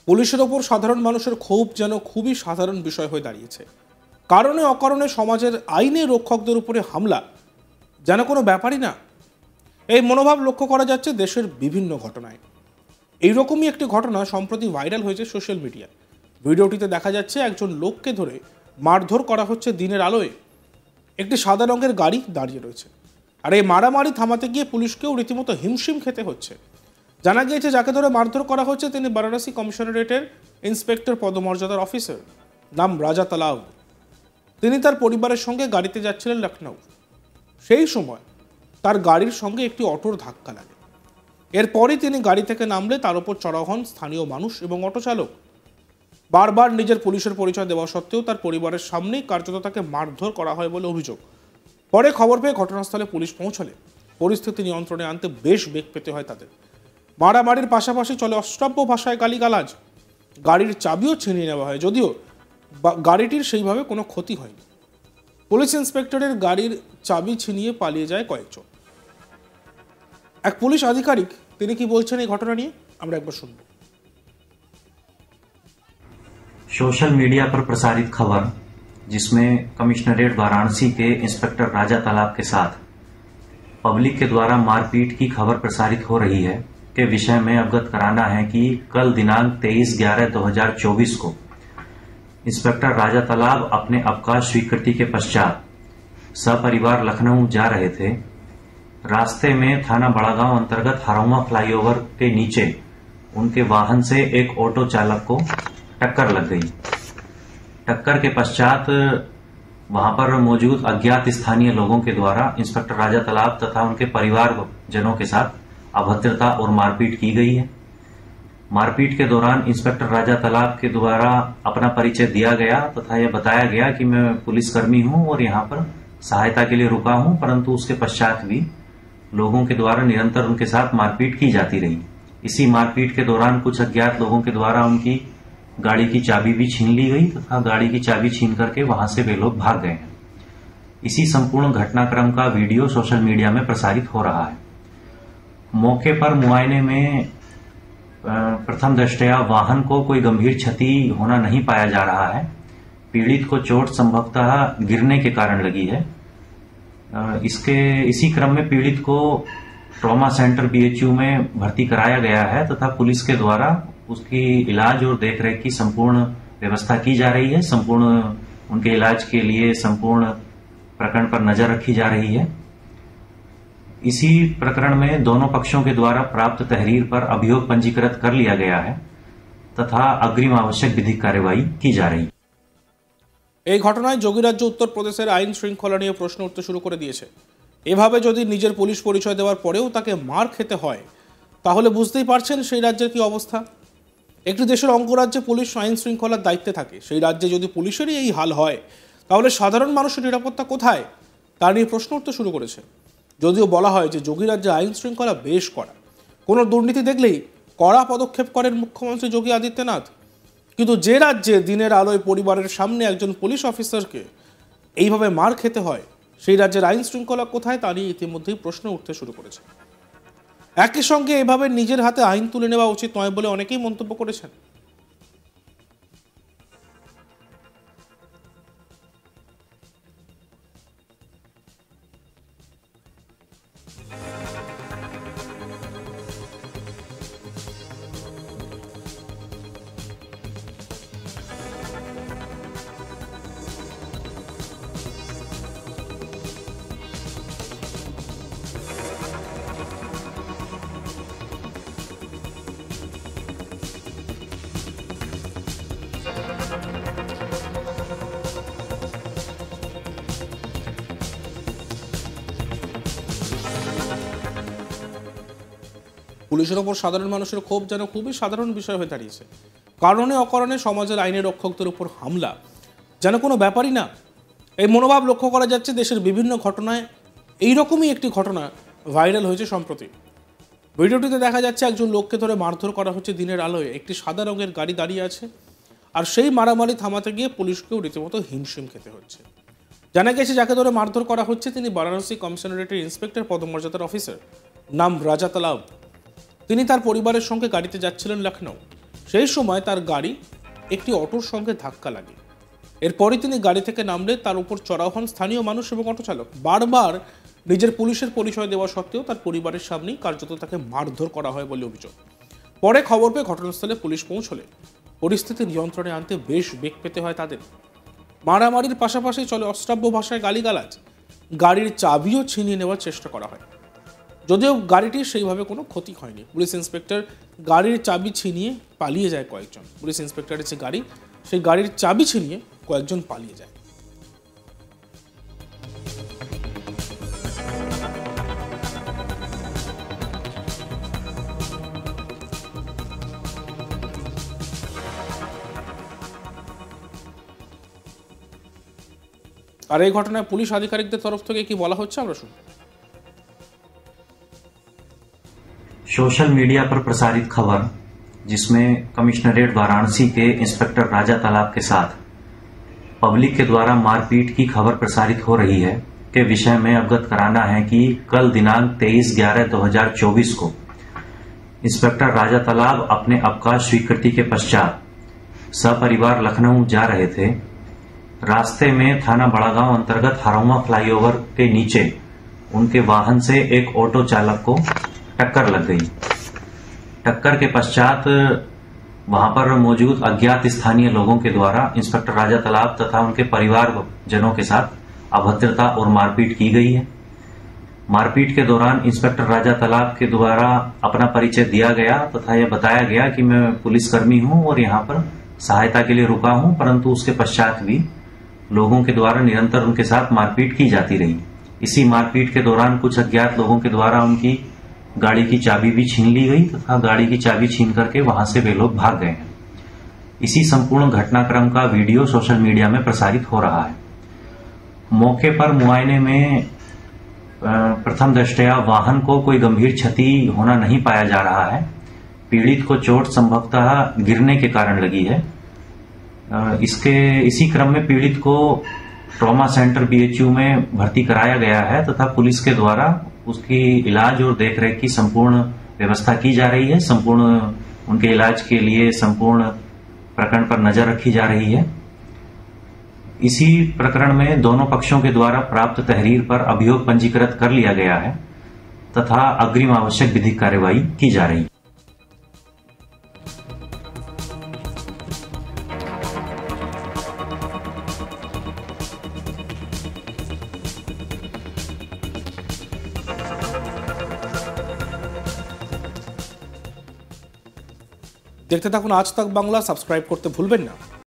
পুলিশের ওপর সাধারণ মানুষের ক্ষোভ যেন খুবই সাধারণ বিষয় হয়ে দাঁড়িয়েছে। কারণে অকারণে সমাজের আইনে রক্ষকদের উপরে হামলা যেন কোনো ব্যাপারই না। এই মনোভাব লক্ষ্য করা যাচ্ছে দেশের বিভিন্ন ঘটনায়। এইরকমই একটি ঘটনা সম্প্রতি ভাইরাল হয়েছে সোশ্যাল মিডিয়ায়। ভিডিওটিতে দেখা যাচ্ছে একজন লোককে ধরে মারধর করা হচ্ছে দিনের আলোয়। একটি সাদা রঙের গাড়ি দাঁড়িয়ে রয়েছে, আর এই মারামারি থামাতে গিয়ে পুলিশকেও রীতিমতো হিমশিম খেতে হচ্ছে। জানা গিয়েছে যাকে ধরে মারধর করা হচ্ছে তিনি বারাণসী কমিশনারেটের ইন্সপেক্টর পদমর্যাদার অফিসার, নাম রাজা তালাব। তিনি তার পরিবারের সঙ্গে গাড়িতে যাচ্ছিলেন লখনৌ। সেই সময় তার গাড়ির সঙ্গে একটি অটোর ধাক্কা লাগে। এরপরই তিনি গাড়ি থেকে নামলে তার উপর চড়াও হন স্থানীয় মানুষ এবং অটো চালক। বারবার নিজের পুলিশের পরিচয় দেওয়া সত্ত্বেও তার পরিবারের সামনেই কার্যত তাকে মারধর করা হয় বলে অভিযোগ। পরে খবর পেয়ে ঘটনাস্থলে পুলিশ পৌঁছলে পরিস্থিতি নিয়ন্ত্রণে আনতে বেশ বেগ পেতে হয় তাদের। মারামারির পাশাপাশি চলে অশ্রাব্য ভাষায় গালিগালাজ। গাড়ির চাবিও ছিনিয়ে নেওয়া হয়, যদিও গাড়িটির সেইভাবে কোনো ক্ষতি হয়নি। পুলিশ ইন্সপেক্টরের গাড়ির চাবি ছিনিয়ে পালিয়ে যায় কয়েকজন। এক পুলিশ আধিকারিক তিনি কি বলছেন এই ঘটনা নিয়ে আমরা একবার শুনব। सोशल मीडिया पर प्रसारित खबर जिसमें कमिश्नरेट वाराणसी के इंस्पेक्टर राजा तालाब के साथ पब्लिक के द्वारा मारपीट की खबर प्रसारित हो रही है के विषय में अवगत कराना है कि कल दिनांक 23/11/2024 को इंस्पेक्टर राजा तालाब अपने अवकाश स्वीकृति के पश्चात सपरिवार लखनऊ जा रहे थे। रास्ते में थाना बड़ागांव अंतर्गत हरौमा फ्लाईओवर के नीचे उनके वाहन से एक ऑटो चालक को टक्कर लग गई। टक्कर के पश्चात वहां पर मौजूद अज्ञात स्थानीय लोगों के द्वारा इंस्पेक्टर राजा तालाब तथा उनके परिवार जनों के साथ अभद्रता और मारपीट की गई है। मारपीट के दौरान इंस्पेक्टर राजा तालाब के द्वारा अपना परिचय दिया गया तथा यह बताया गया कि मैं पुलिसकर्मी हूं और यहां पर सहायता के लिए रुका हूं, परंतु उसके पश्चात भी लोगों के द्वारा निरंतर उनके साथ मारपीट की जाती रही। इसी मारपीट के दौरान कुछ अज्ञात लोगों के द्वारा उनकी गाड़ी की चाबी भी छीन ली गई तथा गाड़ी की चाबी छीन करके वहां से वे लोग भाग गए हैं। इसी संपूर्ण घटनाक्रम का वीडियो सोशल मीडिया में प्रसारित हो रहा है। मौके पर मुआयने में प्रथम दृष्टया वाहन को कोई गंभीर क्षति होना नहीं पाया जा रहा है। पीड़ित को चोट संभवतः गिरने के कारण लगी है। इसी क्रम में पीड़ित को ट्रॉमा सेंटर बीएचयू में भर्ती कराया गया है तथा पुलिस के द्वारा उसकी इलाज और देखरेख की संपूर्ण व्यवस्था की जा रही है। संपूर्ण उनके इलाज के लिए संपूर्ण प्रकरण पर नजर रखी जा रही है। इसी प्रकरण में दोनों पक्षों के द्वारा प्राप्त तहरीर पर अभियोग पंजीकृत कर लिया गया है तथा अग्रिम आवश्यक विधिक कार्यवाही की जा रही है। এই ঘটনায় যোগীরাজ্য উত্তরপ্রদেশের আইন শৃঙ্খলা নিয়ে প্রশ্ন উঠতে শুরু করে দিয়েছে। এভাবে যদি নিজের পুলিশ পরিচয় দেওয়ার পরেও তাকে মার খেতে হয় তাহলে বুঝতেই পারছেন সেই রাজ্যের কি অবস্থা। একটি দেশের অঙ্গরাজ্যে পুলিশ আইন শৃঙ্খলার দায়িত্বে থাকে, সেই রাজ্যে যদি পুলিশেরই এই হাল হয় তাহলে সাধারণ মানুষের নিরাপত্তা কোথায় তা নিয়ে প্রশ্ন উঠতে শুরু করেছে। যদিও বলা হয় যে যোগীরাজ্যে আইন শৃঙ্খলা বেশ কড়া, কোনো দুর্নীতি দেখলেই কড়া পদক্ষেপ করেন মুখ্যমন্ত্রী যোগী আদিত্যনাথ। কিন্তু যে রাজ্যে দিনের আলোয় পরিবারের সামনে একজন পুলিশ অফিসারকে এইভাবে মার খেতে হয় সেই রাজ্যের আইন শৃঙ্খলা কোথায় তা নিয়ে ইতিমধ্যেই প্রশ্ন উঠতে শুরু করেছে। একই সঙ্গে এভাবে নিজের হাতে আইন তুলে নেওয়া উচিত নয় বলে অনেকেই মন্তব্য করেছেন। পুলিশের ওপর সাধারণ মানুষের ক্ষোভ যেন খুবই সাধারণ বিষয় হয়ে দাঁড়িয়েছে। কারণে অকারণে সমাজের আইনের রক্ষকদের উপর হামলা যেন কোনো ব্যাপারই না। এই মনোভাব লক্ষ্য করা যাচ্ছে দেশের বিভিন্ন ঘটনায়। এইরকমই একটি ঘটনা ভাইরাল হয়েছে সম্প্রতি। ভিডিওটিতে দেখা যাচ্ছে একজন লোককে ধরে মারধর করা হচ্ছে দিনের আলোয়। একটি সাদা রঙের গাড়ি দাঁড়িয়ে আছে, আর সেই মারামারি থামাতে গিয়ে পুলিশকেও রীতিমতো হিমশিম খেতে হচ্ছে। জানা গেছে যাকে ধরে মারধর করা হচ্ছে তিনি বারাণসী কমিশনারেটের ইন্সপেক্টর পদমর্যাদার অফিসার, নাম রাজা তালাব। তিনি তার পরিবারের সঙ্গে গাড়িতে যাচ্ছিলেন লখনৌ। সেই সময় তার গাড়ি একটি অটোর সঙ্গে ধাক্কা লাগে। এরপরই তিনি গাড়ি থেকে নামলে তার উপর চড়াও হন স্থানীয় মানুষ এবং অটো চালক। বারবার নিজের পুলিশের পরিচয় দেওয়া সত্ত্বেও তার পরিবারের সামনেই কার্যত তাকে মারধর করা হয় বলে অভিযোগ। পরে খবর পেয়ে ঘটনাস্থলে পুলিশ পৌঁছলে পরিস্থিতি নিয়ন্ত্রণে আনতে বেশ বেগ পেতে হয় তাদের। মারামারির পাশাপাশি চলে অশ্রাব্য ভাষায় গালিগালাজ। গাড়ির চাবিও ছিনিয়ে নেওয়ার চেষ্টা করা হয়, যদিও গাড়িটির সেইভাবে কোনো ক্ষতি হয়নি। পুলিশ ইন্সপেক্টর গাড়ির চাবি ছিনিয়ে পালিয়ে যায় কয়েকজন। পুলিশ ইন্সপেক্টরের যে গাড়ি, সেই গাড়ির চাবি ছিনিয়ে কয়েকজন পালিয়ে যায়। আর এই ঘটনায় পুলিশ আধিকারিকদের তরফ থেকে কি বলা হচ্ছে আমরা শুনব। सोशल मीडिया पर प्रसारित खबर जिसमें कमिश्नरेट वाराणसी के इंस्पेक्टर राजा तालाब के साथ पब्लिक के द्वारा मारपीट की खबर प्रसारित हो रही है के विषय में अवगत कराना है कि कल दिनांक 23/11/2024 को इंस्पेक्टर राजा तालाब अपने अवकाश स्वीकृति के पश्चात सपरिवार लखनऊ जा रहे थे। रास्ते में थाना बड़ागांव अंतर्गत हरौमा फ्लाईओवर के नीचे उनके वाहन से एक ऑटो चालक को टक्कर लग गई। टक्कर के पश्चात वहां पर मौजूद अज्ञात स्थानीय लोगों के द्वारा इंस्पेक्टर राजा तालाब तथा उनके परिवार जनों के साथ अभद्रता और मारपीट की गई है। मारपीट के दौरान इंस्पेक्टर राजा तालाब के द्वारा अपना परिचय दिया गया तथा यह बताया गया कि मैं पुलिसकर्मी हूं और यहां पर सहायता के लिए रुका हूं, परंतु उसके पश्चात भी लोगों के द्वारा निरंतर उनके साथ मारपीट की जाती रही। इसी मारपीट के दौरान कुछ अज्ञात लोगों के द्वारा उनकी गाड़ी की चाबी भी छीन ली गई तथा गाड़ी की चाबी छीन करके वहां से वे लोग भाग गए हैं। इसी संपूर्ण घटनाक्रम का वीडियो सोशल मीडिया में प्रसारित हो रहा है। मौके पर मुआयने में प्रथम दृष्टया वाहन को कोई गंभीर क्षति होना नहीं पाया जा रहा है। पीड़ित को चोट संभवतः गिरने के कारण लगी है। इसी क्रम में पीड़ित को ट्रॉमा सेंटर बीएचयू में भर्ती कराया गया है तथा पुलिस के द्वारा उसकी इलाज और देखरेख की संपूर्ण व्यवस्था की जा रही है। संपूर्ण उनके इलाज के लिए संपूर्ण प्रकरण पर नजर रखी जा रही है। इसी प्रकरण में दोनों पक्षों के द्वारा प्राप्त तहरीर पर अभियोग पंजीकृत कर लिया गया है तथा अग्रिम आवश्यक विधिक कार्यवाही की जा रही है। দেখতে থাকুন আজ তাক বাংলা, সাবস্ক্রাইব করতে ভুলবেন না।